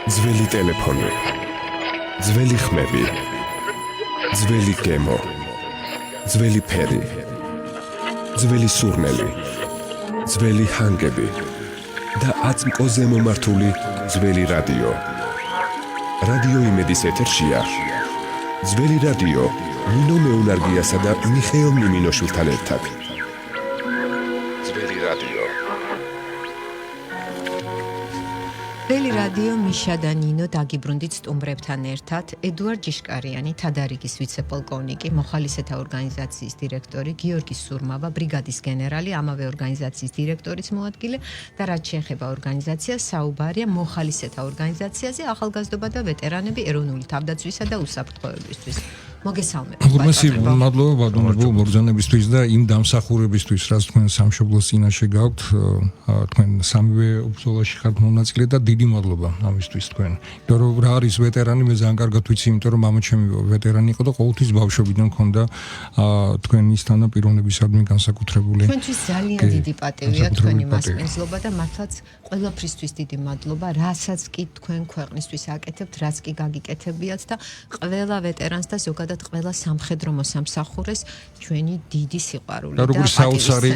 ძველი ტელეფონი, ძველი ხმები, ძველი გემო, ძველი ფერი, ძველი სურნელი, ძველი ჰანგები და აწმყოზე მომართული ძველი რადიო. რადიო იმედის ეთერშია ძველი რადიო ნინო მეუნარგიასა და მიხეილ მინოშვილთან ერთად. ძველი რადიო. ძველი რადიო მიშა და ნინო დაგიბრუნდით სტუმრებთან ერთად. ედუარდ ჯიშკარიანი, თადარიგის ვიცე-პოლკოვნიკი, მოხალისეთა ორგანიზაციის დირექტორი, გიორგი სურმავა, ბრიგადის გენერალი, ამავე ორგანიზაციის დირექტორის მოადგილე და რაც შეეხება ორგანიზაციას, საუბარია მოხალისეთა ორგანიზაციაზე, ახალგაზრდობა და ვეტერანები ეროვნული თავდაცვისა და უსაფრთხოებისთვის. მოგესალმებით. მადლობა ბატონო მოგზაურობისთვის და იმ დამსახურებისთვის, რაც თქვენ სამშობლოს წინაშე გაქვთ, თქვენ სამივე ბრძოლაში ხართ მონაწილე და დიდი მადლობა ამისთვის თქვენ. იმიტომ რომ რა არის ვეტერანი, მე ძალიან კარგად ვიცი, იმიტომ რომ მამაჩემი ვეტერანი იყო და ყოველთვის ბავშვობიდან მქონდა თქვენის თანაპირობებისადმი განსაკუთრებული. თქვენთვის ძალიან დიდი პატივია თქვენი მასპინძლობა და მართლაც ყველაფრისთვის დიდი მადლობა, რასაც კი თქვენ ქვეყნისთვის აკეთებთ, რაც კი გაგიკეთებიათ და ყველა ვეტერანს და ზოგადად ყველა სამხედრო მოსამსახურეს ჩვენი დიდი სიყვარული და როგორც საოცარი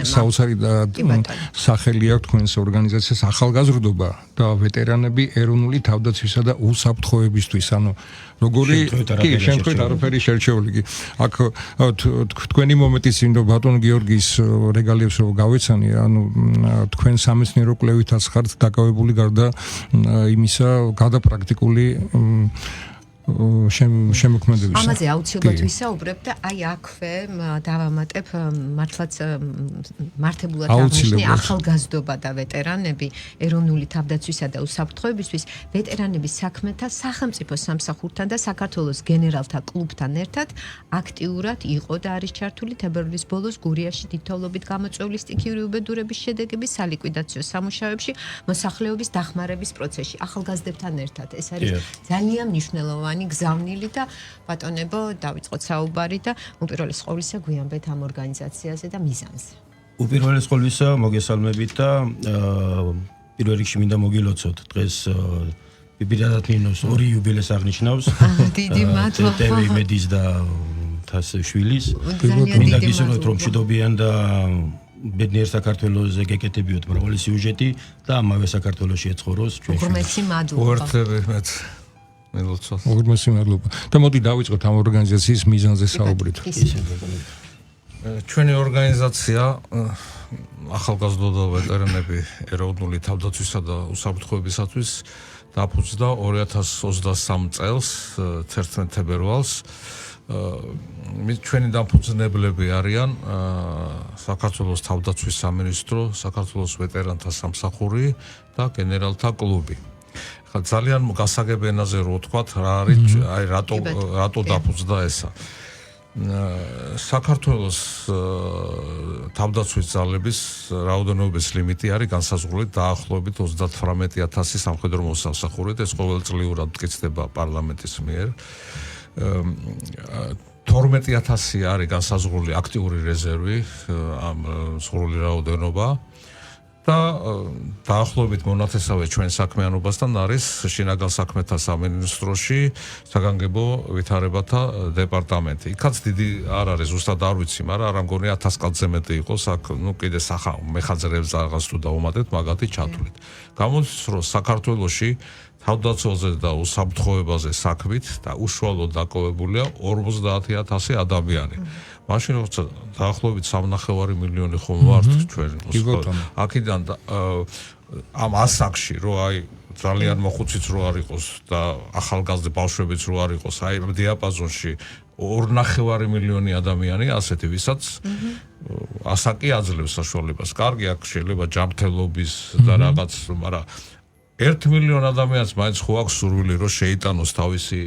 სახელი აქვს თქვენს ორგანიზაციას ახალგაზრდობა და ვეტერანები ეროვნული თავდაცვისა და უსაფრთხოებისთვის. ანუ როგორი შემთხვევით არაფერი შერჩეული კი აქ თქვენი მომენტის ინდო ბატონ გიორგის რეგალიებს რო გავეცანი, ანუ თქვენ სამეცნიერო კვლევითაც ხართ დაკავებული გარდა იმისა გადაპრაქტიკული შემოქმედებისა. ამაზე აუცილებლად ვისაუბრებ და აი აქვე დავამატებ მართლაც მართებულად აღნიშნე ახალგაზრდობა და ვეტერანები ეროვნული თავდაცვისა და უსაფრთხოებისთვის ვეტერანების საქმეთა სახელმწიფო სამსახურთან და საქართველოს გენერალთა კლუბთან ერთად აქტიურად იყო და არის ჩართული თებერვლის ბოლოს გურიაში თითოეულობით გამოწვეული სტიქიური უბედურების შედეგების სალიკვიდაციო სამუშაოებში მოსახლეობის დახმარების პროცესში ახალგაზრდებთან ერთად. ეს არის ძალიან მნიშვნელოვანი გზავნილი და ბატონებო დავიწყოთ საუბარი და უპირველეს ყოვლისა გვიანბეთ ამ ორგანიზაციაზე და მიზანზე. უპირველეს ყოვლისა მოგესალმებით და პირველ რიგში მინდა მოგილოცოთ დღეს პირადად ნინოს ორი იუბილეს აღნიშნავს. დიდი მადლობა. ტევი იმედის და თას შვილის. მინდა გისურვოთ რომ მშვიდობიან და ბედნიერ საქართველოზე გეკეთებიოთ მრავალი სიუჟეტი და ამავე საქართველოში ეცხოვროს ჩვენ. უღრმესი მადლობა. უღრმესი მადლობა. და მოდი დავიწყოთ ამ ორგანიზაციის მიზანზე საუბრით. ჩვენი ორგანიზაცია ახალგაზრდა და ვეტერანები ეროვნული თავდაცვისა და უსაფრთხოებისათვის დაფუძნდა 2023 წელს 11 თებერვალს. ჩვენი დამფუძნებლები არიან საქართველოს თავდაცვის სამინისტრო, საქართველოს ვეტერანთა სამსახური და გენერალთა კლუბი. ძალიან გასაგებ ენაზე რო ვთქვათ, რა არის, აი რატო დაფუძნდა ესა. საქართველოს თავდაცვის ძალების რაოდენობის ლიმიტი არის განსაზღვრული დაახლოებით 38000 სამხედრო მოსამსახურით, ეს ყოველწლიურად მტკიცდება პარლამენტის მიერ. 12000 არის განსაზღვრული აქტიური რეზერვი, ამ სრული რაოდენობა. და დაახლოებით მონათესავე ჩვენ საქმიანობასთან არის შინაგან საქმეთა სამინისტროში საგანგებო ვითარებათა დეპარტამენტი. იქაც დიდი არ არის, ზუსტად არ ვიცი, მაგრამ არ ამგონი 1000 კაცზე მეტი იყოს აქ, კიდე მეხაძრეებს რაღაც თუ დაუმატეთ, მაგათი ჩათვლით. გამოდის, რომ საქართველოში თავდაცვაზე და უსაფრთხოებაზე საქმით და უშუალოდ დაკავებულია 50000 ადამიანი. მაშინ როცა დაახლოებით 3.5 მილიონი ხომ ვართ ჩვენ. აქედან ამ ასაკში რო აი ძალიან მოხუციც რო არ იყოს და ახალგაზრდა ბავშვებიც რო არ იყოს, აი ამ დიაპაზონში 2.5 მილიონი ადამიანი ასეთი, ვისაც ასაკი აძლევს საშუალებას. კარგი, აქ შეიძლება ჯანმრთელობის და რაღაც, მაგრამ 1 მილიონ ადამიანს მაინც ხო აქვს სურვილი რომ შეიტანოს თავისი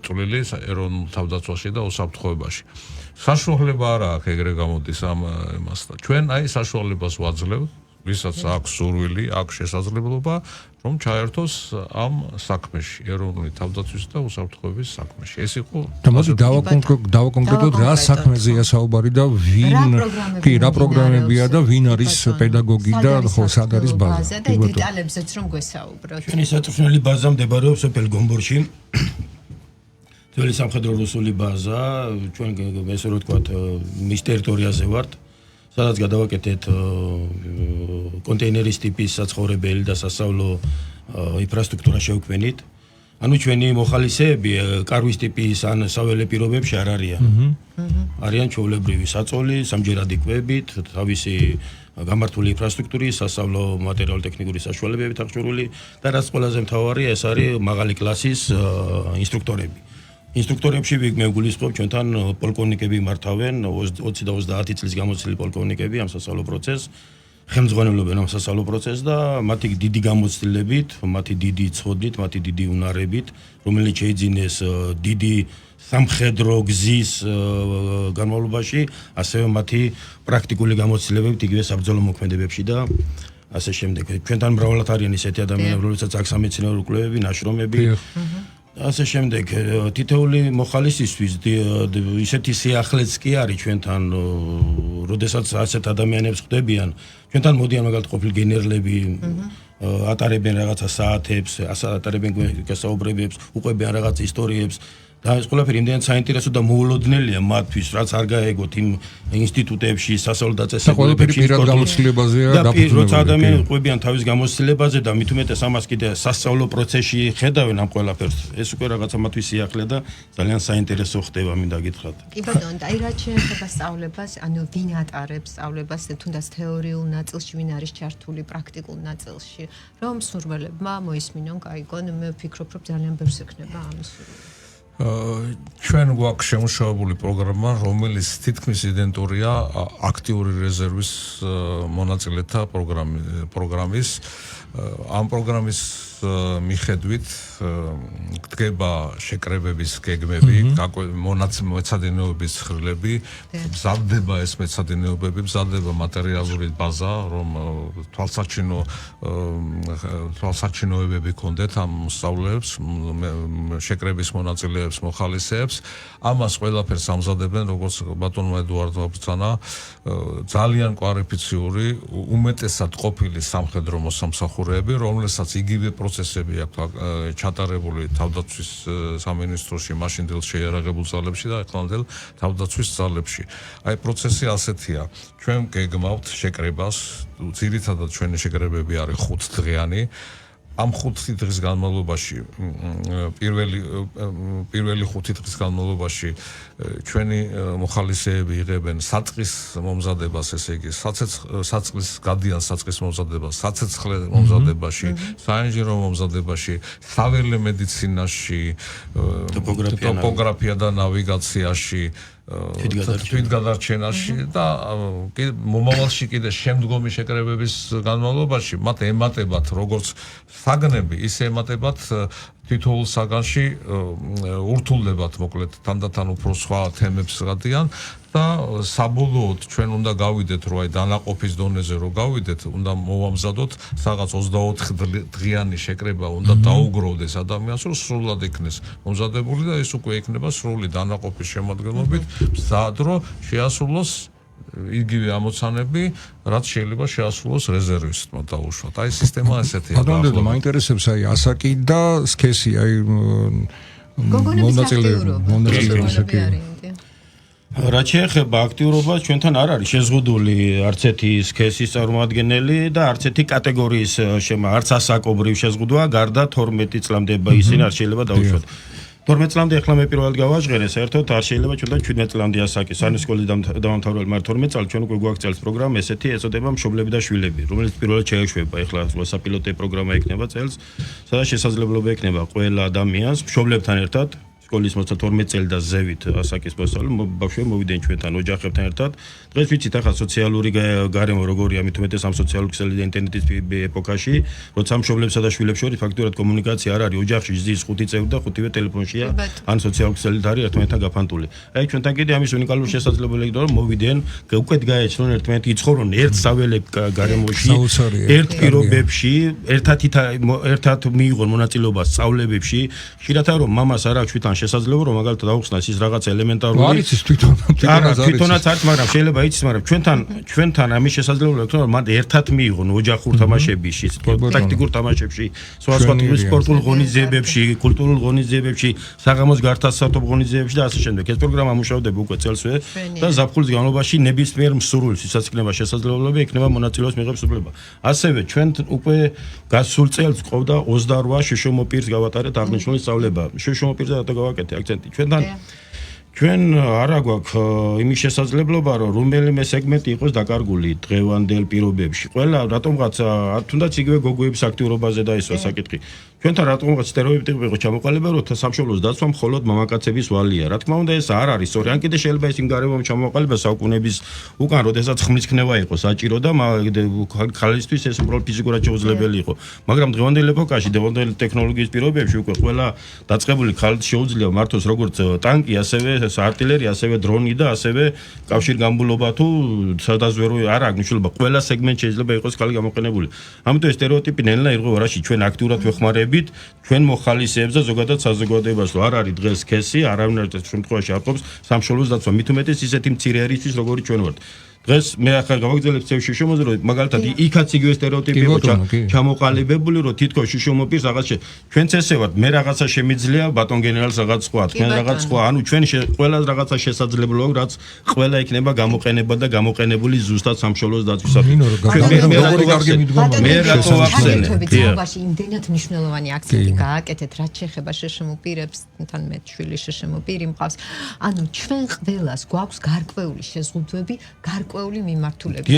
წვლილი ეროვნულ თავდაცვაში და უსაფრთხოებაში. საშუალება არა აქვს ეგრე გამოდის ამ იმასთან. ჩვენ აი საშუალებას ვაძლევთ ვისაც აქვს სურვილი, აქვს შესაძლებლობა, რომ ჩაერთოს ამ საქმეში, ეროვნული თავდაცვის და უსაფრთხოების საქმეში. ეს იყო და მოდი დავაკონკრეტოთ რა საქმეზეა საუბარი და ვინ რა პროგრამებია და ვინ არის პედაგოგი და ხო სად არის ბაზა. და დეტალებზეც რომ გვესაუბროთ. ჩვენი საწვრთნელი ბაზა მდებარეობს სოფელ გომბორში. ძველი სამხედრო რუსული ბაზა, ჩვენ ესე რომ ვთქვათ, მის ტერიტორიაზე ვართ. სადაც გადავაკეთეთ კონტეინერის ტიპის საცხოვრებელი და სასწავლო ინფრასტრუქტურა შევქმნით. ანუ ჩვენი მოხალისეები კარვის ტიპის ან საველე პირობებში არ არიან. არიან ჩვეულებრივი საწოლი, სამჯერადი კვებით, თავისი გამართული ინფრასტრუქტურის, სასწავლო მატერიალურ-ტექნიკური საშუალებებით აღჭურვილი და რაც ყველაზე მთავარია, ეს არის მაღალი კლასის ინსტრუქტორები. ინსტრუქტორებში მე გულისხმობ ჩვენთან პოლკოვნიკები მართავენ 20 და 30 წლის გამოცდილი პოლკოვნიკები ამ სასწავლო პროცესს ხელმძღვანელობენ ამ სასწავლო პროცესს და მათი დიდი გამოცდილებით, მათი დიდი ცოდნით, მათი დიდი უნარებით, რომელიც შეიძინეს დიდი სამხედრო გზის განმავლობაში, ასევე მათი პრაქტიკული გამოცდილებით იგივე საბრძოლო მოქმედებებში და ასე შემდეგ. ჩვენთან მრავალად არიან ისეთი ადამიანები, რომლებსაც აქვს სამეცნიერო კვლევები, ნაშრომები ასე შემდეგ თითოეული მოხალისისთვის ისეთი სიახლეც კი არის ჩვენთან როდესაც ასეთ ადამიანებს ხვდებიან ჩვენთან მოდიან მაგალითად ყოფილი გენერლები ატარებენ რაღაცა საათებს ატარებენ გასაუბრებებს უყვებიან რაღაც ისტორიებს და ეს ყველაფერი იმდენად საინტერესო და მოულოდნელია მათთვის რაც არ გაეგოთ იმ ინსტიტუტებში სასწავლო დაწესებულებებში პირად გამოცდილებაზეა დაფუძნებული როცა ადამიანები ყვებიან თავის გამოცდილებაზე და მით უმეტეს ამას კიდე სასწავლო პროცესში ხედავენ ამ ყველაფერს ეს უკვე რაღაცა მათთვის სიახლე და ძალიან საინტერესო ხდება მინდა გითხრათ კი ბატონო და რა შეიძლება სწავლებას ანუ ვინ ატარებს სწავლებას თუნდაც თეორიულ ნაწილში ვინ არის ჩართული პრაქტიკულ ნაწილში რომ მსურველებმა მოისმინონ კაიგონ მე ვფიქრობ რომ ძალიან ბევრს ექნება ამის ჩვენ გვაქვს შემუშავებული პროგრამა, რომელიც თითქმის იდენტურია აქტიური რეზერვის მონაწილეთა პროგრამის. ამ პროგრამის მიხედვით დგება შეკრებების გეგმები, მეცადინეობის ცხრილები, მზადდება ეს მეცადინეობები, მზადდება მატერიალური ბაზა, რომ თვალსაჩინოებები ქონდეთ ამ სწავლებს, შეკრების მონაწილეებს, მოხალისეებს. ამას ყველაფერს ამზადებენ, როგორც ბატონმა ედუარდმა ბრძანა, ძალიან კვალიფიციური, უმეტესად ყოფილი სამხედრო მოსამსახურეები, რომლებსაც იგივე პროცესები აქვს ჩატარებული თავდაცვის სამინისტროში, მაშინდელ შეიარაღებულ ძალებში და ახლანდელ თავდაცვის ძალებში. აი პროცესი ასეთია. ჩვენ გეგმავთ შეკრებას, ძირითადად ჩვენი შეკრებები არის 5 დღიანი. ამ 5 დღის განმავლობაში პირველი 5 დღის განმავლობაში ჩვენი მოხალისეები იღებენ საწყის მომზადებას, ესე იგი, საწყის გადიან საწყის მომზადებას, საცეცხლე მომზადებაში, საინჟინრო მომზადებაში, საველე მედიცინაში, ტოპოგრაფია და ნავიგაციაში თვითგადარჩენაში და მომავალში კიდე შემდგომი შეკრებების განმავლობაში მათ ემატებათ როგორც საგნები, ისე ემატებათ თითოეულ საგანში ურთულდებათ მოკლედ თანდათან უფრო სხვა თემებს გადიან და საბოლოოდ ჩვენ უნდა გავიდეთ რომ აი დანაყოფის დონეზე რომ გავიდეთ, უნდა მოვამზადოთ რაღაც 24 დღიანი შეკრება, უნდა დაუგროვდეს ადამიანს, რომ სრულად იქნეს მომზადებული და ეს უკვე იქნება სრული დანაყოფის შემადგენლობით, მზად რომ შეასრულოს იგივე ამოცანები, რაც შეიძლება შეასრულოს რეზერვისტმა დაუშვათ. აი სისტემა ესეთია. ბატონო, მაინტერესებს აი ასაკი და სქესი, აი მონაწილეები. რაც შეეხება აქტიურობას, ჩვენთან არ არის შეზღუდული არც ერთი სქესის წარმომადგენელი და არც ერთი კატეგორიის არც ასაკობრივ შეზღუდვა, გარდა 12 წლამდე ისინი არ შეიძლება დაუშვათ. 12 წლამდე ახლა მე პირველად გავაჟღერე, საერთოდ არ შეიძლება ჩვენ 17 წლამდე ასაკი, სარნისკოლის დამამთავრებელი, მაგრამ 12 წელი ჩვენ უკვე გვაქვს პროგრამა, ესეთი ეწოდება მშობლები და შვილები, რომელიც პირველად შეეშვება. ახლა საპილოტო პროგრამა იქნება წელს, სადაც შესაძლებლობა ექნება ყველა ადამიანს მშობლებთან ერთად სკოლის მოსწავლე 12 წელი და ზევით ასაკის მოსწავლე ბავშვები მოვიდნენ ჩვენთან ოჯახებთან ერთად. დღეს ვიცით ახლა სოციალური გარემო როგორია, მით უმეტეს ამ სოციალური ქსელი და ინტერნეტის ეპოქაში, როცა მშობლებსა და შვილებს შორის ფაქტურად კომუნიკაცია არ არის, ოჯახში ზის 5 წევრი და 5-ვე ტელეფონშია, ან სოციალური ქსელით არის ერთმანეთთან გაფანტული. აი ჩვენთან კიდე ამის უნიკალური შესაძლებლობა იქნება, რომ მოვიდნენ, უკეთ გაეცნონ ერთმანეთი, იცხოვრონ ერთ საველე გარემოში, ერთ პირობებში, ერთად მიიღონ მონაწილეობა სწავლებებში, ხშირად რომ მამას არ აქვს თვითონ შესაძლებლობა რომ მაგალითად აუხსნას ის რაღაც ელემენტარული არის ის თვითონაც არის, მაგრამ შეიძლება იცის, მაგრამ ჩვენთან ამის შესაძლებლობა აქვს რომ მათ ერთად მიიღონ ოჯახურ თამაშებში, ტაქტიკურ თამაშებში, სხვა სპორტულ ღონისძიებებში, კულტურულ ღონისძიებებში, საღამოს გართასავთო ღონისძიებებში და ასე შემდეგ. ეს პროგრამა მუშავდება უკვე წელსვე და ზაფხულის განმავლობაში ნებისმიერ მსურვილს, ვისაც იქნება შესაძლებლობა, იქნება მონაწილეობის მიღების უფლება. ასევე ჩვენ უკვე გასულ წელს ყავდა 28 შშმ პირს გავატარეთ აღნიშნული სწავლება. შშმ პირზე რატო გავაკეთე აქცენტი? ჩვენ არა გვაქვს იმის შესაძლებლობა, რომ რომელიმე სეგმენტი იყოს დაკარგული დღევანდელ პირობებში. ყველა რატომღაც თუნდაც იგივე გოგოების აქტიურობაზე დაისვა საკითხი. ჩვენთან რატომღაც სტერეოტიპი იყო ჩამოყალიბება, რომ სამშობლოს დაცვა მხოლოდ მამაკაცების ვალია. რა თქმა უნდა, ეს არ არის სწორი. ან კიდე შეიძლება ის იმ გარემოში ჩამოყალიბება საუკუნეების უკან, როდესაც ხმლის ქნება იყო საჭირო და ხალისთვის ეს უბრალოდ ფიზიკურად შეუძლებელი იყო. მაგრამ დღევანდელ ეპოქაში, დღევანდელ ტექნოლოგიის პირობებში უკვე ყველა დაწყებული ხალხს შეუძლია მართოს როგორც ტანკი, ასევე артиллерия, ასევე დრონი და ასევე კავშირგამბულობა თუ სადაზვერო არ აქვს მნიშვნელობა. ყველა სეგმენტში შეიძლება იყოს ხალი გამოყენებული. ამიტომ ეს სტერეოტიპი ნელა იყო რაში ჩვენ აქტიურად ვეხმარებით ჩვენ მოხალისეებს და ზოგადად საზოგადოებას, რომ არ არის დღეს სქესი, არავინ ერთ შემთხვევაში არ ყოფს სამშობლოს დაცვა. მით უმეტეს ისეთი მცირე ერისთვის, როგორი ჩვენ ვართ. დღეს მე ახლა გავაგზავნებ შშმ-ზე, რომ მაგალითად იქაც იგივე სტერეოტიპი იყო ჩამოყალიბებული, რომ თითქოს შშმ პირს რაღაც ჩვენც ესე ვართ, მე რაღაცა შემიძლია, ბატონ გენერალს რაღაც სხვა, თქვენ რაღაც სხვა, ანუ ჩვენ ყველა რაღაცა შესაძლებლობა, რაც ყველა იქნება გამოყენება და გამოყენებული ზუსტად სამშობლოს დაცვისათვის. მე რატო ვახსენე? თეორიაში იმდენად მნიშვნელოვანი აქცენტი გააკეთეთ, რაც შეეხება შშმ პირებს, თან მე შვილი შშმ პირი მყავს. ანუ ჩვენ ყველას გვაქვს გარკვეული შეზღუდვები, გარკვეული მიმართულებით.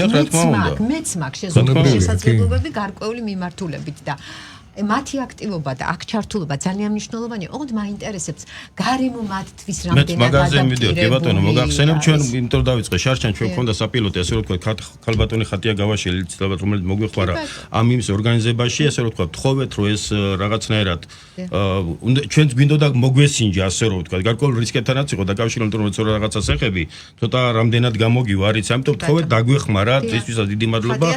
მეც მაქვს შეზღუდული შესაძლებლობები გარკვეული მიმართულებით და მათი აქტივობა და აქ ჩართულობა ძალიან მნიშვნელოვანია. ოღონდ მაინტერესებს გარემო მათთვის რამდენად მაგაზე კი ბატონო, მოგახსენებ ჩვენ იმიტომ დავიწყე შარშან ჩვენ გქონდა საპილოტი, ასე რომ თქვა ქალბატონი ხატია გავაშელი, ალბათ რომელიც მოგვიყვარა ამ იმის ორგანიზებაში, ასე რომ თქვა თხოვეთ რომ ეს რაღაცნაირად ჩვენც გვინდოდა მოგვესინჯა, ასე რომ თქვა გარკვეულ რისკეთანაც იყო დაკავშირებული, რომ ცოტა რაღაცას ეხები, ცოტა რამდენად გამოგივა არის, ამიტომ თხოვეთ დაგვეხმარათ, ისთვისაც დიდი მადლობა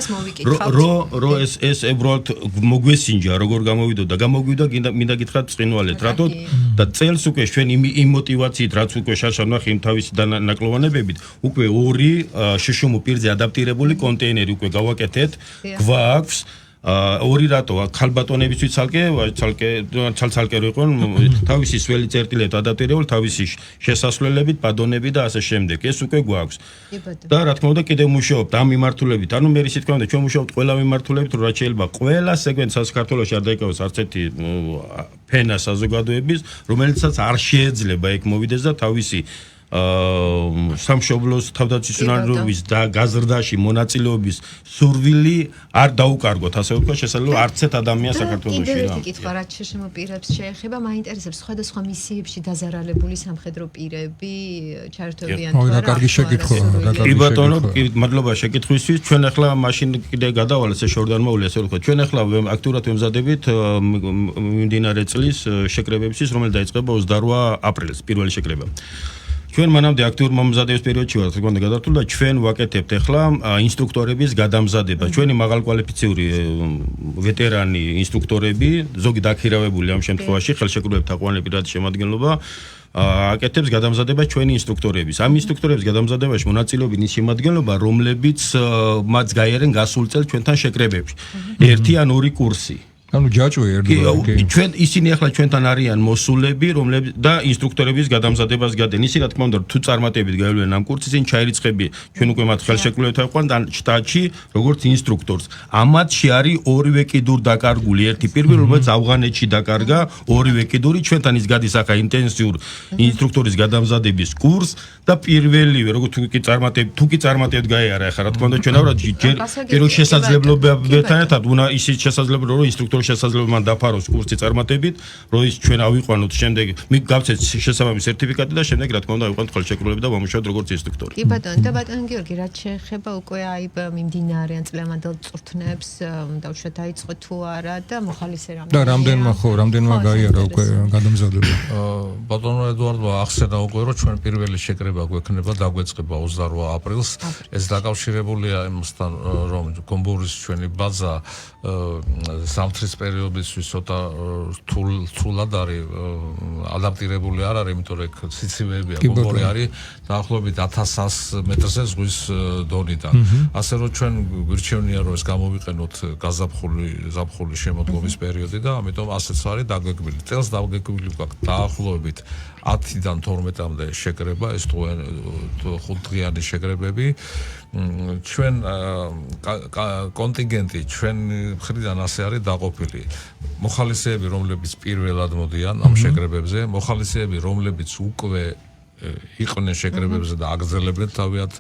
რომ ეს უბრალოდ მოგვესინჯა როგორ გამოვიდოდა და გამოგვიდა მინდა გითხრათ წინვალეთ რატო და წელს უკვე ჩვენ იმ მოტივაციით რაც უკვე შარშან ნახე იმ თავისი დანაკლოვანებებით უკვე 2 შშმ პირზე ადაპტირებული კონტეინერი უკვე გავაკეთეთ გვაქვს ორი რატო ქალბატონებისთვის ცალკე რო იყო თავისი სველი წერტილებით ადაპტირებული თავისი შესასვლელებით ბადონები და ასე შემდეგ ეს უკვე გვაქვს და რა თქმა უნდა კიდევ მუშაობთ ამ მიმართულებით ანუ მე ისე თქვა და ჩვენ მუშაობთ ყველა მიმართულებით რომ რაც შეიძლება ყველა სეგმენტს საქართველოში არ დაიკავოს არც ერთი ფენა საზოგადოების რომელიცაც არ შეეძლება იქ მოვიდეს და თავისი სამშობლოს თავდაცვისუნარობის და გაზრდაში მონაწილეობის სურვილი არ დაუკარგოთ ასე ვთქვა შესაძლოა არც ერთ ადამიანს საქართველოში რა. კიდევ კითხვა რაც შშმ პირებს შეეხება მაინტერესებს სხვადასხვა მისიებში დაზარალებული სამხედრო პირები ჩართობიან თუ არა. კარგი შეკითხვაა. კი ბატონო, მადლობა შეკითხვისთვის. ჩვენ ახლა მაშინ კიდე გადავალ ესე შორდანმოული ასე ვთქვა. ჩვენ ახლა აქტიურად ვემზადებით მიმდინარე წლის შეკრებებისთვის რომელიც დაიწყება 28 აპრილს პირველი შეკრება. ჩვენ მანამდე აქტიურ მომზადების პერიოდში ვართ, თქო და გადართულ და ჩვენ ვაკეთებთ ახლა ინსტრუქტორების გადამზადებას. ჩვენი მაღალკვალიფიციური ვეტერანი ინსტრუქტორები, ზოგი დაქირავებული ამ შემთხვევაში ხელშეკრულებათა ყვანილი პირადი შემადგენლობა აკეთებს გადამზადებას ჩვენი ინსტრუქტორების. ამ ინსტრუქტორების გადამზადებაში მონაწილეობენ ის შემადგენლობა, რომლებიც მათ გაიარენ გასულ წელს ჩვენთან შეკრებებში. 1 ან 2 კურსი. ანუ ჯაჭვი ერთგვარი. ჩვენ ისინი ახლა ჩვენთან არიან მოსულები, რომლებიც და ინსტრუქტორების გადამზადებას გადენ. ისინი რა თქმა უნდა თუ წარმატებით გაივლენ ამ კურსზე, ისინი ჩაირიცხები ჩვენ უკვე მათ ხელშეკრულებათა ყვანილ შტატში, როგორც ინსტრუქტორს. ამათში არის ორივე კიდური დაკარგული, ერთი პირველი, რომელიც ავღანეთში დაკარგა, ორივე კიდური ჩვენთან ის გადის ახლა ინტენსიურ ინსტრუქტორის გადამზადების კურსს და პირველივე როგორც თუ კი წარმატებით გაიარა ახლა რა თქმა უნდა ჩვენ ავრად ჯერ შესაძლებლობებთან ერთად უნდა ისიც შესაძლებლობა რომ ინსტრუქტორ საქართველოს შესაძლებლობა მან დაფაროს კურსი წარმატებით, რომ ის ჩვენ ავიყვანოთ შემდეგ გავცეთ შესაბამის სერტიფიკატი და შემდეგ რა თქმა უნდა ავიყვანოთ ხელშეკრულება და ვამუშავოთ როგორც ინსტრუქტორი. კი ბატონო, და ბატონო გიორგი, რაც შეეხება უკვე აი მიმდინარე ან წლევანდელ წვრთნებს, დავუშვათ დაიწყო თუ არა და მოხალისე რამდენმა. და რამდენმა გაიარა უკვე გადამზადება. ბატონო ედუარდო ახსენა უკვე რომ ჩვენ პირველი შეკრება გვექნება დაგვეწყება 28 აპრილს. ეს დაკავშირებულია იმასთან რომ გომბურის ჩვენი ბაზა სამთრის პერიოდისთვის ცოტა რთულად არის ადაპტირებული არ არის, იმიტომ რომ სიცივეებია გომბური არის დაახლოებით 1100 მეტრზე ზღვის დონიდან. ასე რომ ჩვენ გვირჩევნია რომ ეს გამოვიყენოთ გაზაფხული შემოდგომის პერიოდი და ამიტომ ასეც არის დაგვეკვილი. წელს დაგვეკვილი გვაქვს დაახლოებით 10-დან 12-მდე შეკრება, ეს 5დღიანი შეკრებები. ჩვენ კონტინგენტი ჩვენ მხრიდან ასე არის დაყოფილი. მოხალისეები, რომლებიც პირველად მოდიან ამ შეკრებებზე, მოხალისეები, რომლებიც უკვე იყვნენ შეკრებებზე და აგრძელებენ თავიანთ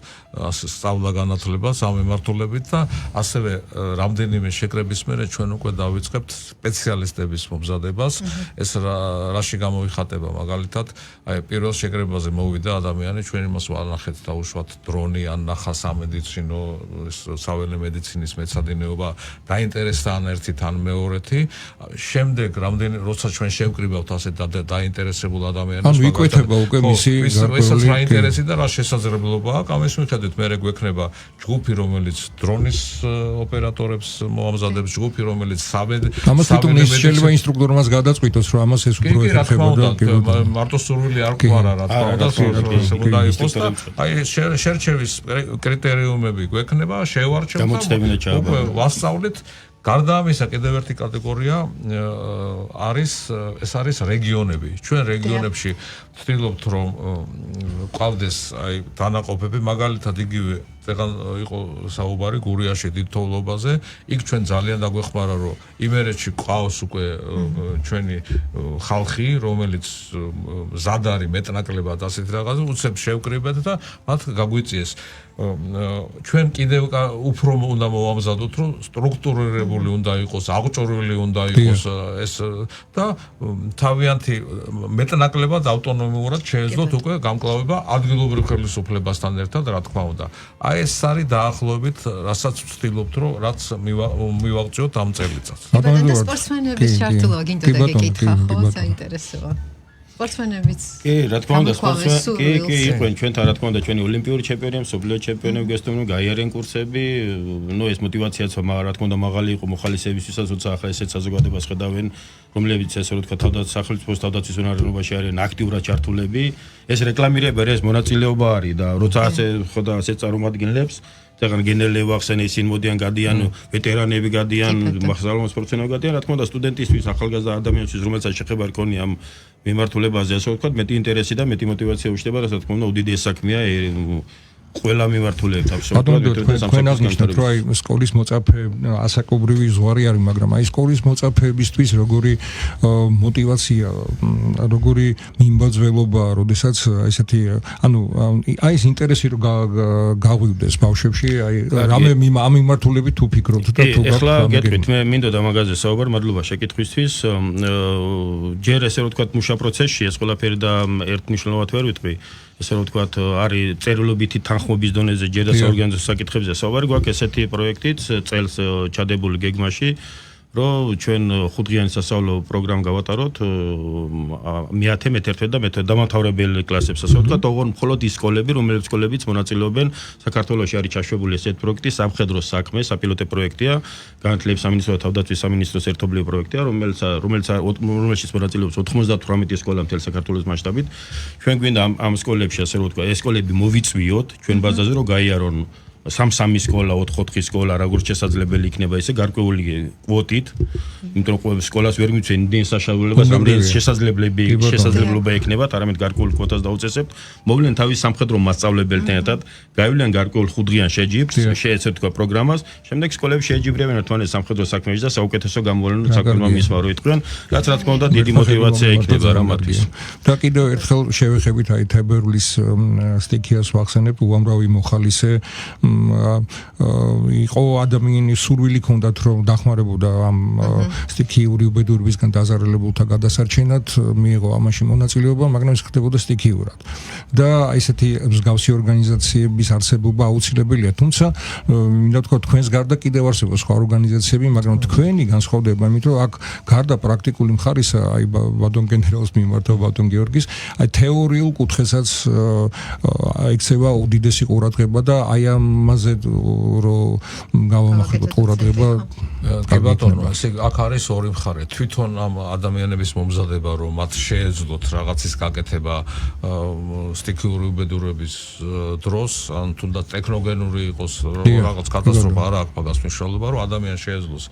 სწავლა-განათლებას ამ მიმართულებით და ასევე რამდენიმე შეკრების მერე ჩვენ უკვე დავიწყებთ სპეციალისტების მომზადებას. ეს რაში გამოიხატება მაგალითად, აი პირველ შეკრებაზე მოვიდა ადამიანი, ჩვენ იმას ვანახეთ დაუშვათ დრონი ან ნახა სამედიცინო, საველე მედიცინის მეცადინეობა, დაინტერესდა ან ერთი თან მეორეთი. შემდეგ როცა ჩვენ შევკრიბავთ ასე დაინტერესებულ ადამიანებს, ანუ იკვეთება უკვე მისი ვისაც რა ინტერესი და რა შესაძლებლობა აქვს, ამის მიხედვით მე გვექნება ჯგუფი, რომელიც დრონის ოპერატორებს მოამზადებს, ჯგუფი, რომელიც ამას თვითონ ის შეიძლება ინსტრუქტორმაც გადაწყვიტოს, რომ ამას ეს უფრო ეხება და მარტო სურვილი არ გვარა, რა თქმა უნდა, აი შერჩევის კრიტერიუმები გვექნება, შევარჩევთ, უკვე ვასწავლეთ. გარდა ამისა კიდევ ერთი კატეგორია ეს არის რეგიონები. ჩვენ რეგიონებში ვცდილობთ რომ ყავდეს აი დანაყოფები, მაგალითად იგივე წეგან იყო საუბარი გურიაში დიდ თოვლობაზე, იქ ჩვენ ძალიან დაგვეხმარა რომ იმერეთში ყავს უკვე ჩვენი ხალხი, რომელიც მზად არის მეტნაკლებად ასეთ რაღაცა, უცებ შევკრიბეთ და მათ გაგვიწიეს. ჩვენ კიდევ უფრო უნდა მოვამზადოთ, რომ სტრუქტურირებული უნდა იყოს, აღჭურვილი უნდა იყოს ეს და თავიანთი მეტნაკლებად ავტონომიურად შეეძლოთ უკვე გამკლავება ადგილობრივ ხელისუფლებასთან ერთად, რა თქმა უნდა. აი ეს არის დაახლოებით, რასაც ვცდილობთ, რომ რაც მივაღწიოთ ამ წელიწადს. და სპორტსმენების ჩართულობა გინდა და გეკითხა, ხო, საინტერესოა. სპორტსმენებიც. კი, რა თქმა უნდა, სპორტსმენები იყვნენ ჩვენთან, რა თქმა უნდა, ჩვენი ოლიმპიური ჩემპიონები, მსოფლიო ჩემპიონები გესტუმრნენ, გაიარენ კურსები, ეს мотиваციაც რა თქმა უნდა მაღალი იყო მოხალისეებისთვისაც, როცა ახლა ესეც საზოგადოებას ხედავენ, რომლებიც ესე რომ თქვა სახელმწიფოს თავდაცვის უნარიანობაში არიან აქტიურად ჩართულები, ეს რეკლამირება, ეს მონაწილეობა არის და როცა ასე ხო და ასე წარმომადგენლებს თაღან გენერლები ვახსენე, ისინი მოდიან, გადიან, ვეტერანები გადიან, მახსოვრო სპორტსმენები გადიან, რა თქმა უნდა, სტუდენტისთვის, ახალგაზრდა ადამიანისთვის, რომელსაც შეხება რკონი ამ მიმართულებაზე, ასე ვთქვათ, მეტი ინტერესი და მეტი мотиваცია უშდება, რასაც თქმა უნდა, უდიდესი საქმეა ყველა მიმართულებით აბსოლუტურად თქვენ აღნიშნეთ, რომ აი სკოლის მოწაფე ასაკობრივი ზღვარი არის, მაგრამ აი სკოლის მოწაფეებისთვის როგორი мотиваცია, როგორი მიმბაძველობა, როდესაც ესეთი, ანუ აი ეს ინტერესი რომ გაღვივდეს ბავშვებში, აი რამე ამ მიმართულებით თუ ფიქრობთ და თუ ახლა გეტყვით, მე მინდოდა მაგაზე საუბარი, მადლობა შეკითხვისთვის. ჯერ ესე რომ ვთქვათ, მუშა პროცესში ეს ყველაფერი და ერთმნიშვნელოვნად ვერ ვიტყვი. ესე რომ ვთქვათ, არის წერილობითი თანხმობის დონეზე ჯერ და საორგანიზაციო საკითხებზე საუბარი გვაქვს ესეთი პროექტით წელს ჩადებული გეგმაში, რომ ჩვენ 5დღიანი სასწავლო პროგრამა გავატაროთ მე-10, მე-11 და მე-12 დამამთავრებელი კლასებს, ასე ვთქვათ, ოღონდ მხოლოდ ის სკოლები, რომლებიც სკოლებიც მონაწილეობენ საქართველოში არის ჩაშვებული ესეთი პროექტი, სამხედრო საქმე, საპილოტე პროექტია, განათლების სამინისტრო და თავდაცვის სამინისტროს ერთობლივი პროექტია, რომელშიც მონაწილეობს 98 სკოლა მთელ საქართველოს მასშტაბით. ჩვენ გვინდა ამ სკოლებში, ასე რომ ვთქვათ, ეს სკოლები მოვიწვიოთ ჩვენ ბაზაზე, რომ გაიარონ 3 სკოლა, 4 სკოლა, როგორც შესაძლებელი იქნება ესე გარკვეული კვოტით, იმიტომ რომ სკოლას ვერ მიცვენ იმდენ საშუალებას, რამდენიც შესაძლებლობა ექნებათ, არამედ გარკვეული კვოტას დაუწესებთ. მოვლენ თავის სამხედრო მასწავლებელთან ერთად, გაივლიან გარკვეულ 5დღიან შეჯიბრს, შეეცეთ თქვა პროგრამას, შემდეგ სკოლები შეეჯიბრებენ ერთმანეთს სამხედრო საქმეში და საუკეთესო გამოვლენად საქმეა მისმა რო იტყვიან, რაც რა თქმა უნდა დიდი мотиваცია იქნება რა მათთვის. და კიდევ ერთხელ შევეხებით აი თებერვლის სტიქიას ვახსენებ, უამრავი მოხალისე იყო ადამიანის სურვილი ჰქონდათ რომ დახმარებოდა ამ სტიქიური უბედურებისგან დაზარალებულთა გადასარჩენად მიიღო ამაში მონაწილეობა, მაგრამ ეს ხდებოდა სტიქიურად. და ესეთი მსგავსი ორგანიზაციების არსებობა აუცილებელია, თუმცა მინდა თქვა თქვენს გარდა კიდევ არსებობს სხვა ორგანიზაციები, მაგრამ თქვენი განსხვავდება, იმიტომ რომ აქ გარდა პრაქტიკული მხარისა, აი ბატონ გენერალს მიმართა ბატონ გიორგის, აი თეორიულ კუთხესაც ექცევა უდიდესი ყურადღება და აი ამაზე რომ გავამახვილოთ ყურადღება. კი ბატონო, ესე აქ არის ორი მხარე. თვითონ ამ ადამიანების მომზადება, რომ მათ შეეძლოთ რაღაცის გაკეთება სტიქიური უბედურების დროს, ან თუნდაც ტექნოგენური იყოს რაღაც კატასტროფა არ აქვს მაგას მნიშვნელობა, რომ ადამიანს შეეძლოს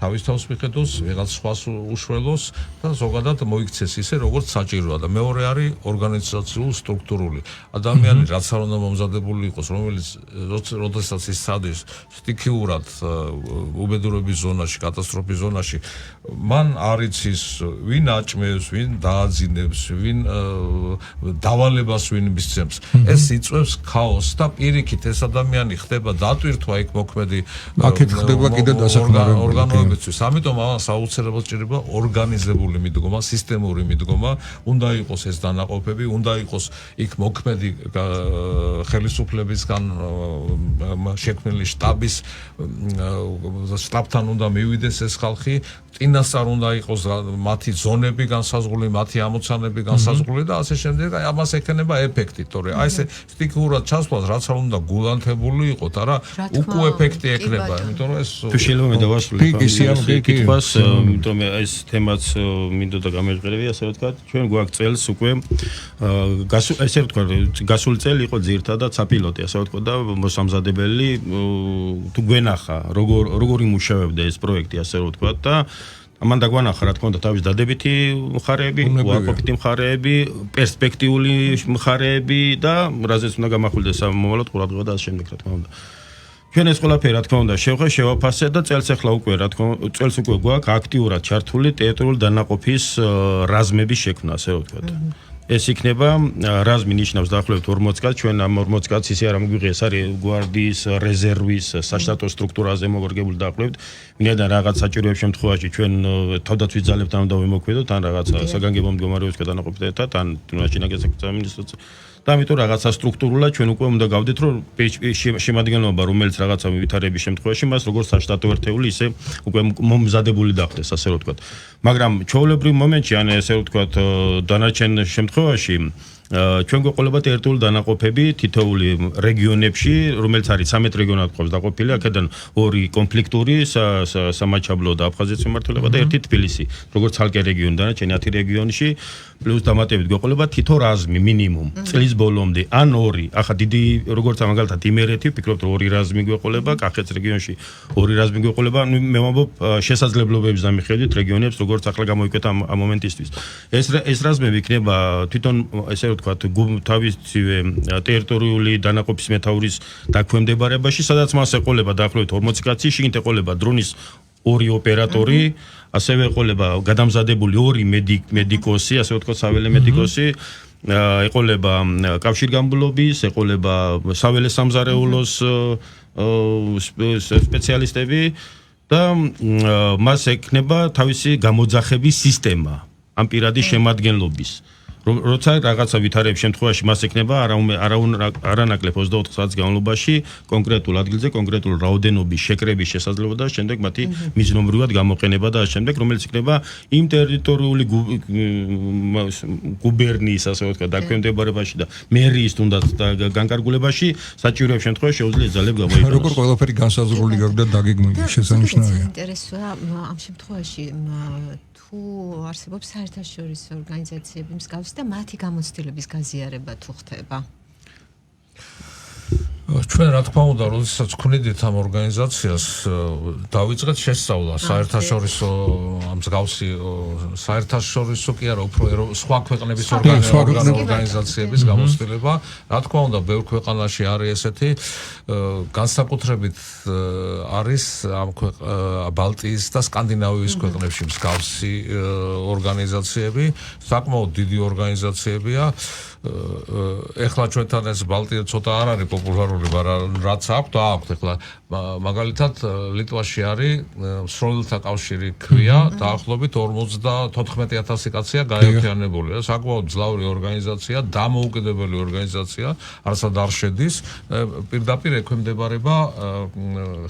თავის თავს მიხედოს, ვიღაც სხვას უშველოს და ზოგადად მოიქცეს ისე, როგორც საჭიროა და მეორე არის ორგანიზაციულ სტრუქტურული. ადამიანი რაც არ უნდა მომზადებული იყოს, რომელიც როდესაც ის სადის სტიქიურად უბედურების ზონაში, კატასტროფის ზონაში, მან არ იცის ვინ აჭმევს, ვინ დააძინებს, ვინ დავალებას ვინ მისცემს. ეს იწვევს ქაოსს და პირიქით ეს ადამიანი ხდება დატვირთვა იქ მოქმედი აქეთ ხდება კიდე დასაქმებელობა. ამიტომ ამას აუცილებლად ჭირდება ორგანიზებული მიდგომა, სისტემური მიდგომა, უნდა იყოს ეს დანაყოფები, უნდა იყოს იქ მოქმედი ხელისუფლებისგან შექმნილი შტაბთან უნდა მივიდეს ეს ხალხი, წინასწარ უნდა იყოს მათი ზონები განსაზღვრული, მათი ამოცანები განსაზღვრული და ასე შემდეგ, აი ამას ექნება ეფექტი, თორე აი ესე სტიქიურად ჩასვლას რაც არ უნდა გულანთებული იყოთ, არა უკუ ეფექტი ექნება, იმიტომ რომ ეს თუ შეიძლება მე დავასრულებ კითხვას, იმიტომ რომ ეს თემაც მინდოდა გამეჟღერებია, ასე ვთქვათ, ჩვენ გვაქვს წელს უკვე ესე ვთქვათ, გასული წელი იყო ძირითადად საპილოტი, ასე ვთქვათ და მოსამზადებელი თუ გვენახა როგორ იმუშავებდა ეს პროექტი, ასე ვთქვათ და ამან დაგვანახა რა თქმა უნდა თავის დადებითი მხარეები, უარყოფითი მხარეები, პერსპექტიული მხარეები და რაზეც უნდა გამახვილდეს მომავალ ყურადღება და ასე შემდეგ რა თქმა უნდა. ჩვენ ეს ყველაფერი რა თქმა უნდა შევაფასეთ და წელს ახლა უკვე რა თქმა უნდა წელს უკვე გვაქვს აქტიურად ჩართული ტერიტორიული დანაყოფის რაზმების შექმნა, ასე ვთქვათ. ეს იქნება რაზმი ნიშნავს დაახლოებით 40 კაც, ჩვენ ამ 40 კაც ისე არ ამგვიღეს, არის გვარდიის რეზერვის საშტატო სტრუქტურაზე მოგორგებული დაახლოებით. ვინაიდან რაღაც საჭიროების შემთხვევაში ჩვენ თავდაცვის ძალებთან უნდა ვიმოქმედოთ, ან რაღაც საგანგებო მდგომარეობისგან დანაყოფით ერთად, ან შინაგან საქმეთა მინისტროც და ამიტომ რაღაცა სტრუქტურულად ჩვენ უკვე უნდა გავდეთ, რომ შემადგენლობა, რომელიც რაღაცა ვითარების შემთხვევაში მას როგორც საშტატო ერთეული, ისე უკვე მომზადებული დახდეს, ასე რომ ვთქვათ. მაგრამ ჩვეულებრივ მომენტში, ან ესე ვთქვათ, დანარჩენ შემთხვევაში ჩვენ გვეყოლება ტერიტორიული დანაყოფები თითოეული რეგიონებში, რომელიც არის 13 რეგიონად ყოფს დაყოფილი, აქედან 2 კონფლიქტური სამაჩაბლო და აფხაზეთის მიმართულება და 1 თბილისი, როგორც ცალკე რეგიონი დანარჩენი 10 რეგიონში პლუს დამატებით გვეყოლება თითო რაზმი მინიმუმ წლის ბოლომდე ან 2. ახლა დიდი როგორც მაგალითად იმერეთი, ვფიქრობ რომ 2 რაზმი გვეყოლება, კახეთის რეგიონში 2 რაზმი გვეყოლება, მე ვამბობ შესაძლებლობების დამიხედვით რეგიონებს როგორც ახლა გამოიკვეთა ამ მომენტისთვის. ეს რაზმები იქნება თვითონ ესე ვთქვათ თავისივე ტერიტორიული დანაყოფის მეთაურის დაქვემდებარებაში, სადაც მას ეყოლება დაახლოებით 40 კაცი, შიგნით ეყოლება დრონის 2 ოპერატორი, ასევე ეყოლება გადამზადებული 2 მედიკოსი, ასე ვთქვათ საველე მედიკოსი, ეყოლება კავშირგამბლობის, ეყოლება საველე სამზარეულოს სპეციალისტები და მას ექნება თავისი გამოძახების სისტემა ამ პირადი შემადგენლობის. როცა რაღაცა ვითარების შემთხვევაში მას ექნება არანაკლებ 24 საათის განმავლობაში კონკრეტულ ადგილზე კონკრეტულ რაოდენობის შეკრების შესაძლებლობა და შემდეგ მათი მიზნობრივად გამოყენება და შემდეგ რომელიც იქნება იმ ტერიტორიული გუბერნიის ასე ვთქვათ დაქვემდებარებაში და მერიის თუნდაც განკარგულებაში საჭიროების შემთხვევაში შეუძლია ძალები გამოიყენოს. როგორ ყველაფერი განსაზღვრული გარდა დაგეგმილი შესანიშნავია. ინტერესია ამ შემთხვევაში თუ არსებობს საერთაშორისო ორგანიზაციები მსგავსი და მათი გამოცდილების გაზიარება თუ ხდება? ჩვენ რა თქმა უნდა, როდესაც ვქმნიდით ამ ორგანიზაციას, დავიწყეთ შესწავლა საერთაშორისო მსგავსი საერთაშორისო კი არა, უფრო სხვა ქვეყნების ორგანიზაციების გამოცდილება. რა თქმა უნდა, ბევრ ქვეყანაში არის ესეთი, განსაკუთრებით არის ამ ბალტიის და სკანდინავიის ქვეყნებში მსგავსი ორგანიზაციები, საკმაოდ დიდი ორგანიზაციებია. ეხლა ჩვენთან ეს ბალტია ცოტა არ არის პოპულარული, მაგრამ რაც აქვს და აქვს ეხლა მაგალითად ლიტვაში არის მსროლელთა კავშირი ქვია, დაახლოებით 54,000 კაცია გაერთიანებული. საკმაოდ მძლავრი ორგანიზაცია, დამოუკიდებელი ორგანიზაცია, არასად არ შედის, პირდაპირ ექვემდებარება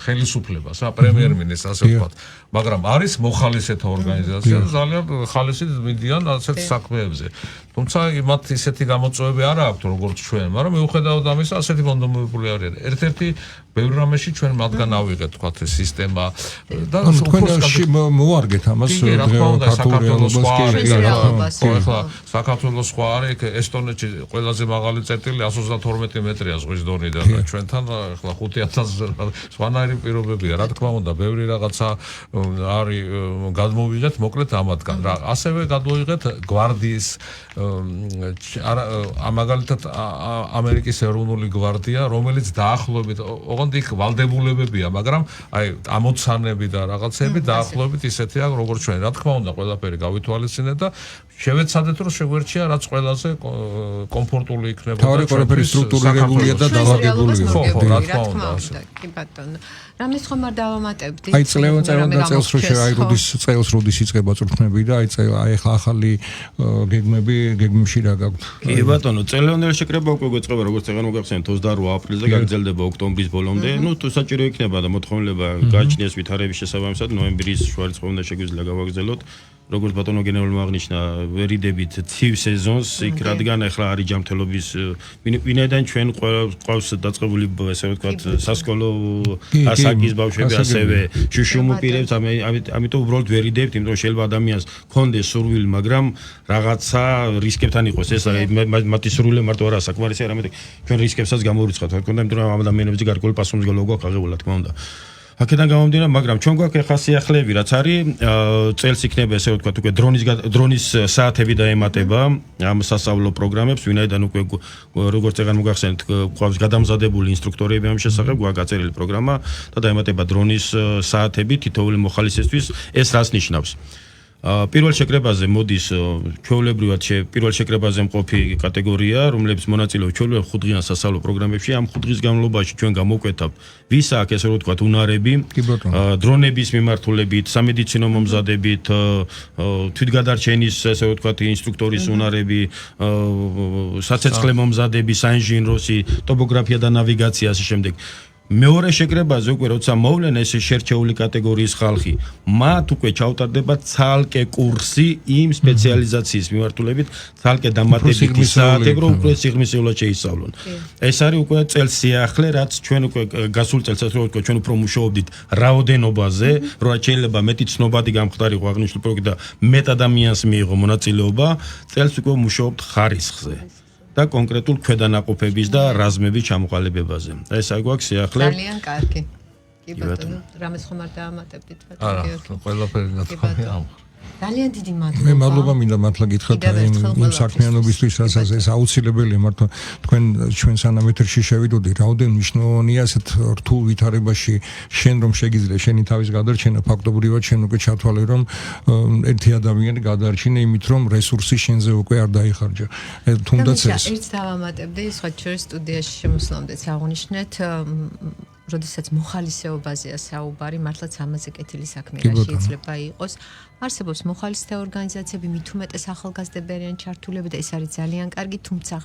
ხელისუფლებას, პრემიერ-მინისტრს, ასე ვთქვათ. მაგრამ არის მოხალისეთა ორგანიზაცია და ძალიან ხალისით მიდიან ასეთ საქმეებზე. თუმცა მათ ისეთი გამოწვევები არ აქვს როგორც ჩვენ, მაგრამ მიუხედავად ამისა, ასეთი მონდომებული არიან. ერთ-ერთი ბევრ რამეში ჩვენ მათგან ავიღეთ, თქვათ, ეს სისტემა და თქვენში მოარგეთ ამას საქართველოს სხვა რეალობას. ახლა საქართველოს სხვა არის, ესტონეთში ყველაზე მაღალი წერტილი 132 მეტრია ზღვის დონიდან და ჩვენთან ახლა 5000 სხვანაირი პირობებია, რა თქმა უნდა, ბევრი რაღაცა არის გადმოვიღეთ, მოკლედ ამათგან. ასევე გადმოვიღეთ გვარდიის მაგალითად ამერიკის ეროვნული გვარდია, რომელიც დაახლოებით ოღონდ იქ ვალდებულებებია, მაგრამ აი ამოცანები და რაღაცები დაახლოებით ისეთია, როგორც ჩვენ. რა თქმა უნდა, ყველაფერი გავითვალისწინეთ და შევეცადეთ, რომ შეგვერჩია რაც ყველაზე კომფორტული იქნება. თავი ყველაფერი სტრუქტურირებულია და დავაგებულია. ხო, რა თქმა უნდა. კი ბატონო. რამეს ხომ არ დავამატებდი? აი წელს როდის იწყება წვრთნები და აი ახლა ახალი გეგმებში რა გაქვთ? კი ბატონო, წელევანდელი შეკრება უკვე გვეწყება, როგორც წეგან მოგახსენეთ 28 აპრილზე გაგრძელდება ოქტომბრის ბოლომდე. ნუ თუ საჭირო იქნება და მოთხოვნილება გააჩნიეს ვითარების შესაბამისად, ნოემბრის შუარიცხოვნა შეგვიძლია გავაგრძელოთ. როგორც ბატონო გენერალმა აღნიშნა, ვერიდებით ცივ სეზონს, იქ რადგან ახლა არის ჯანმრთელობის ვინაიდან ჩვენ ყავს დაწყებული, ესე ვთქვათ, სასკოლო ასაკის ბავშვები, ასევე შუშუმუ პირებს, ამიტომ უბრალოდ ვერიდებთ, იმიტომ რომ შეიძლება ადამიანს კონდეს სურვილი, მაგრამ რაღაცა რისკებთან იყოს. ეს მათი სურვილი მარტო არა საკმარისია, არამედ ჩვენ რისკებსაც გამოვიწყოთ, რა თქმა უნდა, იმიტომ რომ ამ ადამიანებზე გარკვეული პასუხისმგებლობა გვაქვს აღებული, რა თქმა უნდა. აქედან გამომდინარე, მაგრამ ჩვენ გვაქვს ახლა სიახლეები, რაც არის წელს იქნება, ესე ვთქვათ, უკვე დრონის საათები დაემატება ამ სასწავლო პროგრამებს, ვინაიდან უკვე როგორც ეგან მოგახსენეთ, გვაქვს გადამზადებული ინსტრუქტორები ამ შესახებ, გვაქვს გაწერილი პროგრამა და დაემატება დრონის საათები თითოეული მოხალისისთვის. ეს რას ნიშნავს? პირველ შეკრებაზე მოდის ჩვეულებრივად პირველ შეკრებაზე მყოფი კატეგორია, რომლებიც მონაწილეობს ჩვეულებრივად 5 დღიან სასწავლო პროგრამებში. ამ 5 დღის განმავლობაში ჩვენ გამოვკვეთავთ, ვის აქვს ესე ვთქვათ უნარები, დრონების მიმართულებით, სამედიცინო მომზადებით, თვითგადარჩენის ესე ვთქვათ ინსტრუქტორის უნარები, საცეცხლე მომზადები, საინჟინროსი, ტოპოგრაფია და ნავიგაცია ასე შემდეგ. მეორე შეკრებაზე უკვე როცა მოვლენ ეს შერჩეული კატეგორიის ხალხი, მათ უკვე ჩავტარდება ცალკე კურსი იმ სპეციალიზაციის მიმართულებით, ცალკე დამატებითი საათები, რომ უკვე სიღრმისეულად შეისწავლონ. ეს არის უკვე წელს სიახლე, რაც ჩვენ უკვე გასულ წელს ასე რომ ვთქვათ, ჩვენ უფრო მუშაობდით რაოდენობაზე, რომ შეიძლება მეტი ცნობადი გამხდარიყო აღნიშნული პროექტი და მეტ ადამიანს მიიღო მონაწილეობა, წელს უკვე მუშაობთ ხარისხზე. და კონკრეტულ ქვედანაყოფების და რაზმების ჩამოყალიბებაზე. ეს აი გვაქვს სიახლე. ძალიან კარგი. კი ბატონო, რამეს ხომ არ დაამატებდით ბატონო? არა, ყველაფერი ნათქვამია. ძალიან დიდი მადლობა. მე მადლობა მინდა მართლა გითხრათ იმ საქმიანობისთვის, რასაც ეს აუცილებელია მართლა თქვენ ჩვენ სანამ ეთერში შევიდოდი, რაოდენ მნიშვნელოვანია ასეთ რთულ ვითარებაში შენ რომ შეგიძლია შენი თავის გადარჩენა, ფაქტობრივად შენ უკვე ჩათვალე რომ ერთი ადამიანი გადარჩინე იმით რომ რესურსი შენზე უკვე არ დაიხარჯა. თუნდაც ეს ერთს დავამატებდი, სხვა ჩვენ სტუდიაში შემოსვლამდეც აღნიშნეთ როდესაც მოხალისეობაზეა საუბარი, მართლაც ამაზე კეთილი საქმე რა შეიძლება იყოს. არსებობს მოხალისეთა ორგანიზაციები, მით უმეტეს ახალგაზრდები არიან ჩართულები და ეს არის ძალიან კარგი, თუმცა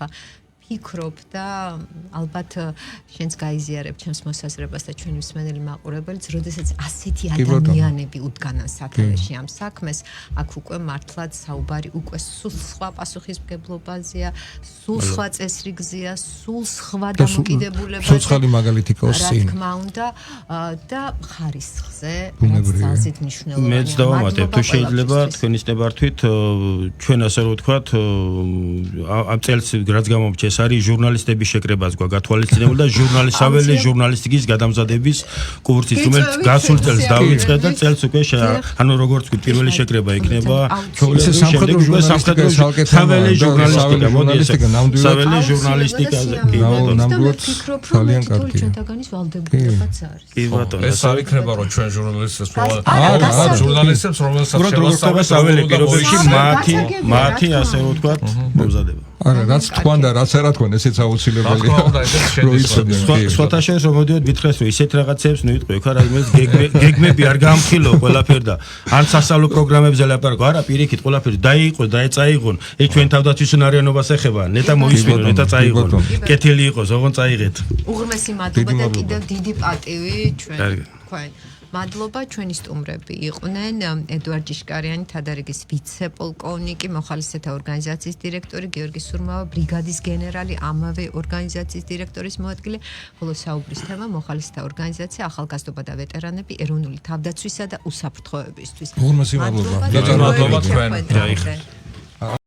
ფიქრობ და ალბათ შენც გაიზიარებ ჩემს მოსაზრებას და ჩვენი მსმენელი მაყურებელიც, როდესაც ასეთი ადამიანები უდგანან სათავეში ამ საქმეს, აქ უკვე მართლაც საუბარი უკვე სულ სხვა პასუხისმგებლობაზეა, სულ სხვა წესრიგზეა, სულ სხვა დამოკიდებულებაზე. სულ სხვა მაგალითი ყავს წინ. რა თქმა უნდა და ხარისხზე, რაც ძალზედ მნიშვნელოვანია. მეც დავამატებ, თუ შეიძლება თქვენის ნებართვით ჩვენ ასე რომ ვთქვათ, ამ წელს რაც გამომჩეს არის ჟურნალისტების შეკრებაც გვაქვს გათვალისწინებული და ჟურნალისტაველი ჟურნალისტიკის გადამზადების კურსის, რომელიც გასულ წელს დავიწყეთ და წელს უკვე ანუ როგორც ვთქვით, პირველი შეკრება იქნება სამხედრო ჟურნალისტიკა, საველე ჟურნალისტიკა, საველე ჟურნალისტიკაზე. ნამდვილად ძალიან კარგი. ჩვენთაგანის ვალდებულებაც არის. კი ბატონო, ეს არ იქნება რომ ჩვენ ჟურნალისტებს ჟურნალისტებს რომელსაც შევასწავლეთ საველე პირობებში მათი ასე რომ ვთქვათ მომზადება. არა, რაც თქვან და რაც არა თქვან, ესეც აუცილებელია. რა თქმა უნდა, ესეც შედის. სხვათა შორის რომ მოდიოთ ვითხრეს რომ ისეთ რაღაცებს ნუიტყვი ხარ, რადგან გეგმები არ გამხილო ყველაფერი და ან სასწავლო პროგრამებზე ლაპარაკო, არა პირიქით ყველაფერი დაიიყოს, დაეწაიღონ. ეს ჩვენ თავდაცვისუნარიანობას ეხება, ნეტა მოისმინო, ნეტა წაიღონ. კეთილი იყოს, ოღონ წაიღეთ. უღრმესი მადლობა და კიდევ დიდი პატივი თქვენ. მადლობა, ჩვენი სტუმრები იყვნენ ედუარდ ჭიშკარიანი, თადარიგის ვიცე-პოლკოვნიკი, მოხალისეთა ორგანიზაციის დირექტორი, გიორგი სურმავა, ბრიგადის გენერალი, ამავე ორგანიზაციის დირექტორის მოადგილე, ხოლო საუბრის თემა მოხალისეთა ორგანიზაცია, ახალგაზრდობა და ვეტერანები ეროვნული თავდაცვისა და უსაფრთხოებისთვის. უღრმესი მადლობა. მადლობა თქვენ.